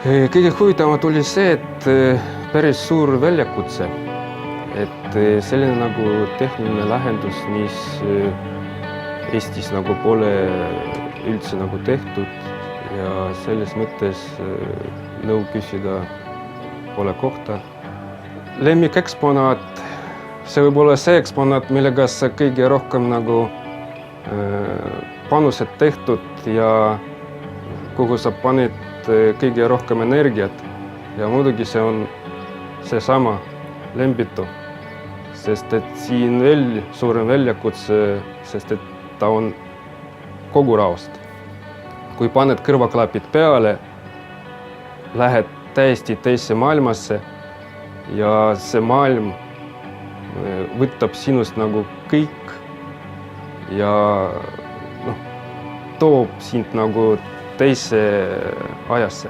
Kõige huvitavam oli see, et päris suur väljakutse, et selline nagu tehniline lahendus, mis Eestis nagu pole üldse nagu tehtud ja selles mõttes nõu küsida pole kohta. Lemmikeksponaat, see võib olla see eksponaat, millega sa kõige rohkem nagu panused tehtud ja kuhu sa paned kõige rohkem energiat ja muidugi see on seesama Lembitu, sest et siin veel suurem väljakutse, sest et ta on kogu raost. Kui paned kõrvaklapid peale, lähed täiesti teise maailmasse ja see maailm võtab sinust nagu kõik ja toob sind nagu teise ajasse.